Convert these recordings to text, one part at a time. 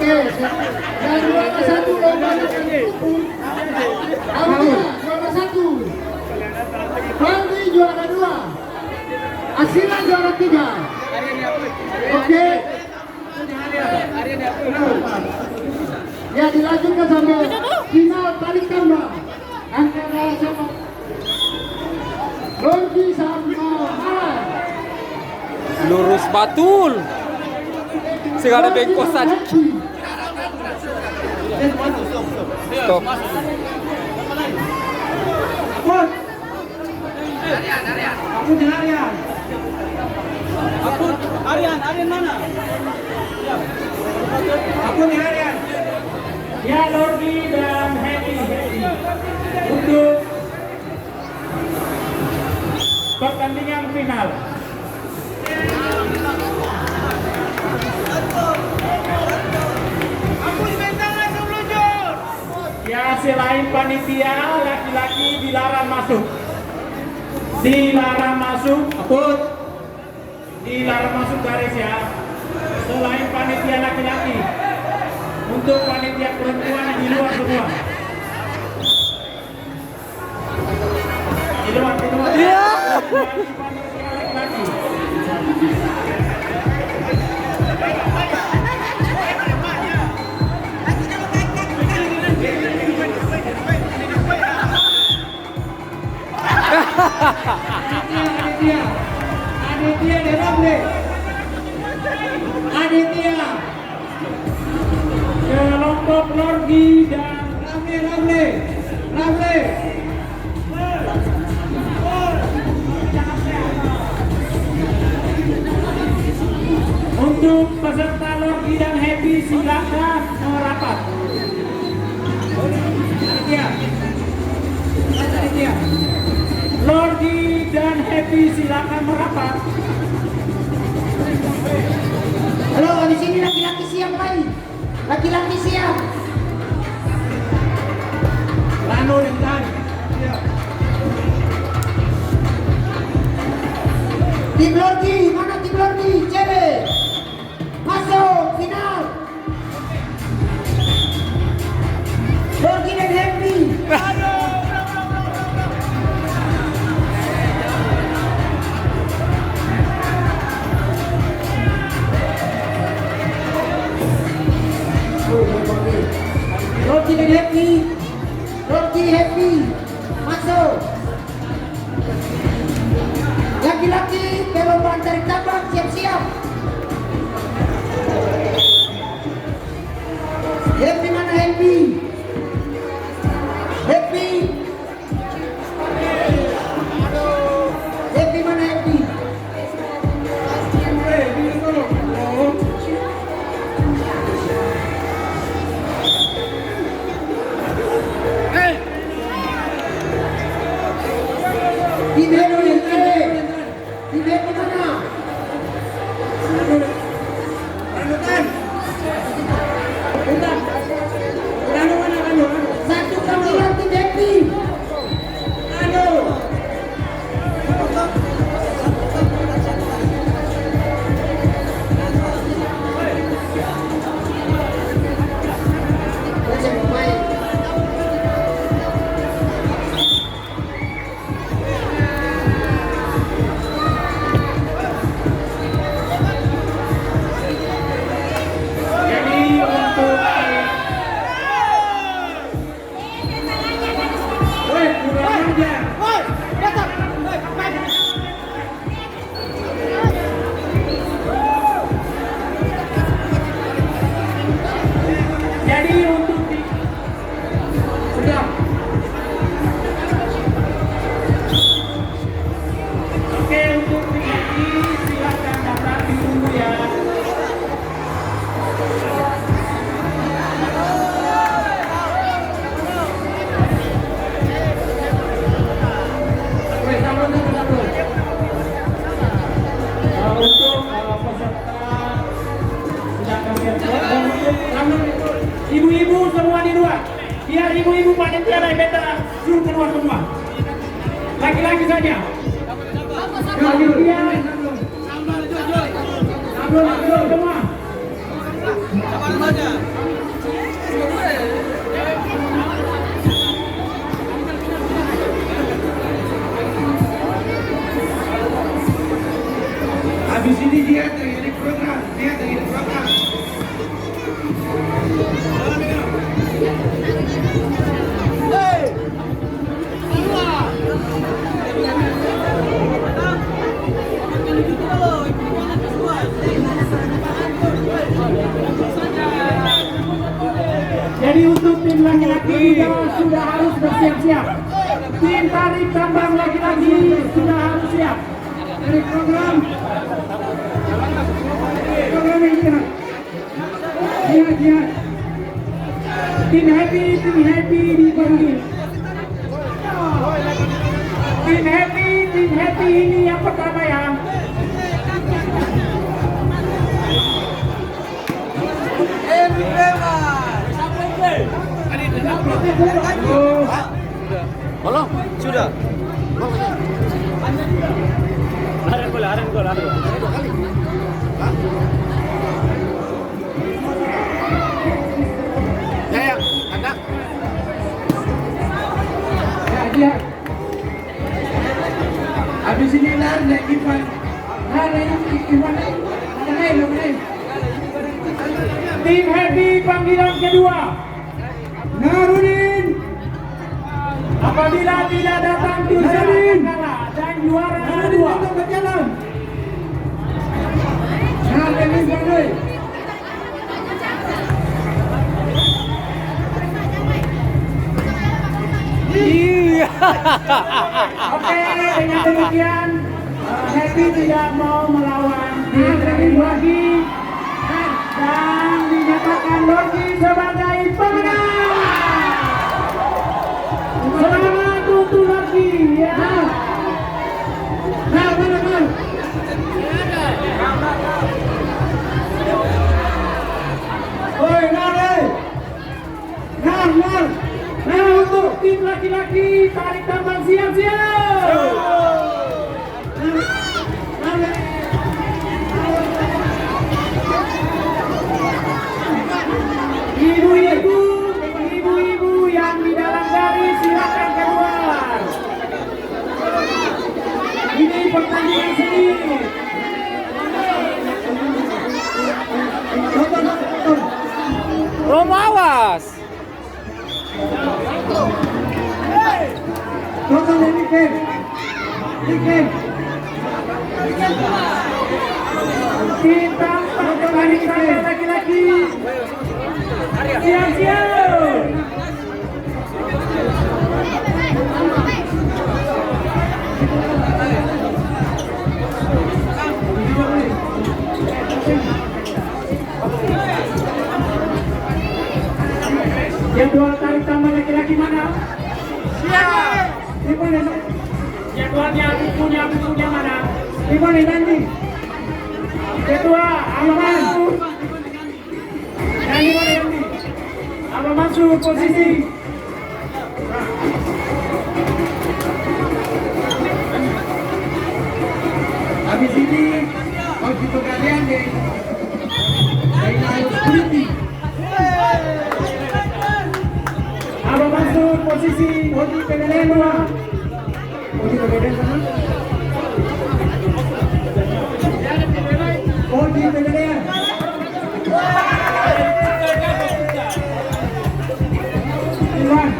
Oke, yang juara satu lombanya Aulia juara satu, Bandi juara dua, Asila juara tiga. Oke. Ya, dilanjutkan sampai final tarik tambang antara sama Lorgi sama Malah. Lurus batul. Segala bengkosan. Stop. Aryan mana? Aku nih Aryan. Ya, Lordi dan Happy untuk pertandingan final. Ya, selain panitia, laki-laki dilarang masuk. Dilarang masuk, Put. Dilarang masuk garis ya. Selain panitia laki-laki, untuk panitia perempuan di luar semua. Di luar. Iya. Panitia laki-laki. Aditya dan Ramle. Aditya kelompok Lorgi dan Ramle. Untuk peserta Lorgi dan Happy silakan merapat. Aditya. Lorgi dan Happy silakan merapat. Halo, di sini laki-laki siap lagi. Laki-laki siap. Lano dan Tim Lorgi, mana tim Lorgi? Cewek. Masuk final. Lorgi dan Happy. Lorgi dan Happy. Lorgi Happy. Masuk. Laki-laki perlombaan tarik tambang siap-siap. Happy mana Happy? Happy. Happy mana Happy? Tim Happy, tim Happy mana? Satu kamera tim Happy. Ibu-ibu semua di luar. Biar ibu-ibu panitia naik beta suruh keluar semua. Laki-laki saja. Panitia semua. Jadi untuk tim laki-laki juga sudah harus bersiap-siap. Tim tarik tambang laki-laki sudah harus siap. Dari program ini kena. Lihat. Tim happy dipanggil. Tim happy ini yang pertama ya. Belum? Sudah. Ada gol. Ya, ada. Ya, dia. Habis ini lari Ivan. Tim happy panggilan kedua. Narudin. Apabila tidak datang tim kalah dan juara kedua. Berjalan. Narudin Bandai. Iya. Oke, dengan demikian Happy tidak mau melawan tim lagi dan dinyatakan Logi sebagai pemenang. Selamat untuk Logi ya. Mana? Oi, Nah, untuk tim laki-laki tarik tambang siap-siap. Ibu-ibu yang di dalam garis silakan keluar. Ini pertandingan sendiri. Romo awas. Tonton ini Ken. Kita tarik tambang laki-laki. Siap-siap. Jadwal tarik tambang laki-laki mana? Siap. Di mana? Jadwalnya bukunya mana? Di mana nanti? Ketua, aman. Yang di mana nanti? Apa masuk posisi? Habis ini mau kita kalian deh. Saya harus berhenti. Apa masuk posisi Oji PDN 2? Oji PDN sana? Oji PDN. Iwan.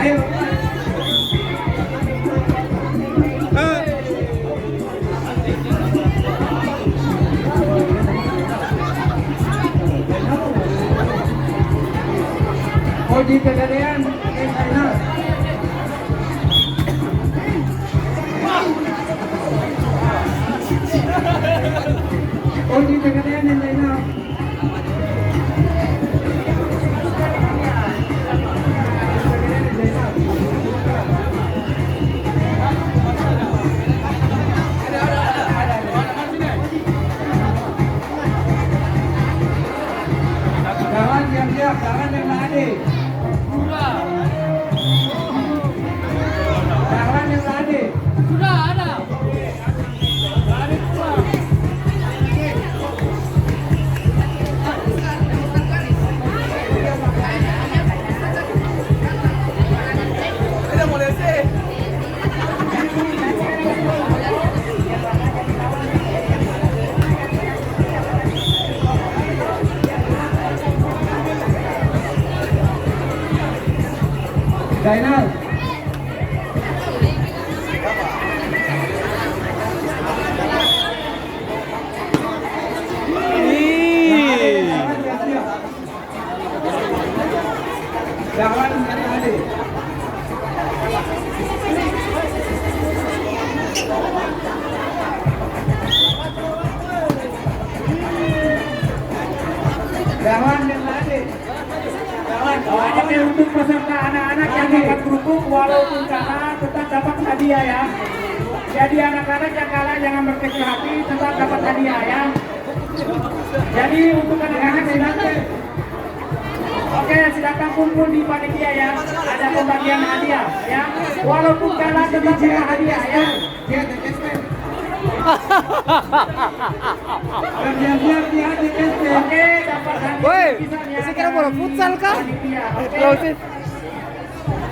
Ayo. Oji Pegadaian, Oji Pegadaian yang lainnya. Kawan siap-siap, kawan yang ada. Kawan yang ada. Sudah ada. Zainal. Ih. Jangan tadi. Jangan tadi. Hanya untuk peserta anak-anak yang dapat kerupuk walaupun kalah tetap dapat hadiah ya. Jadi anak-anak yang kalah jangan berkecil hati, tetap dapat hadiah ya. Jadi untuk anak-anak silakan. Oke, silakan kumpul di panitia ya. Ada pembagian hadiah ya. Walaupun kalah tetap ada hadiah ya. Oke, dapat hadiah. Woi, Bisa ya. saya kira bola futsal kah? Panitia, oke. Lautin.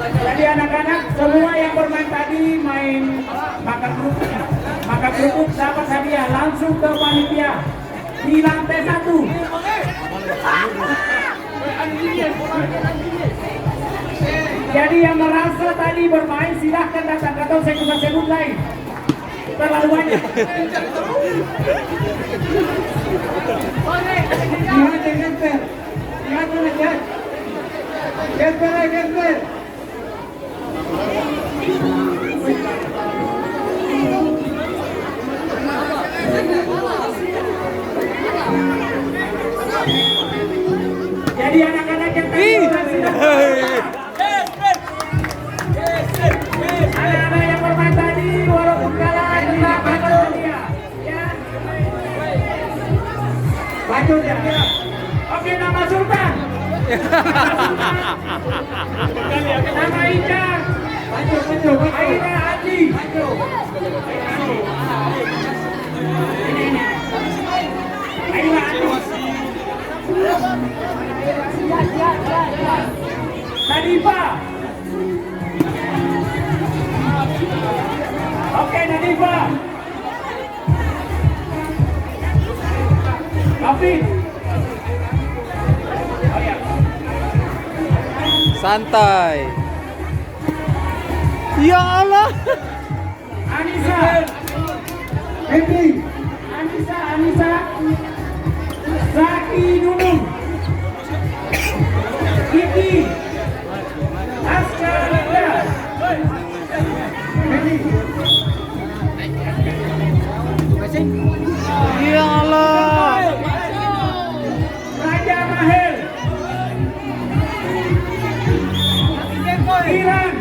Jadi anak-anak semua yang bermain tadi main makan kerupuk dapat hadiah langsung ke panitia di lantai 1. Jadi yang merasa tadi bermain silahkan datang, atau saya sebut lain terlalu banyak. Gesper. Jadi anak-anak yang tadi Ih. anak-anak yang bermain tadi walaupun kalah tetap dapat hadiah. Ya. Lanjut ya. Oke, nama Sultan. Nama Ica. Aina Adi. Aina Adi. Nadifa. Oke, Nadifa. Afif. Oh ya. Santai. Ya Allah. Anissa. Henry. Anissa. Zaki Nunung. Kiki. Aska Linda. Ya Allah. Raja Mahel. Iran.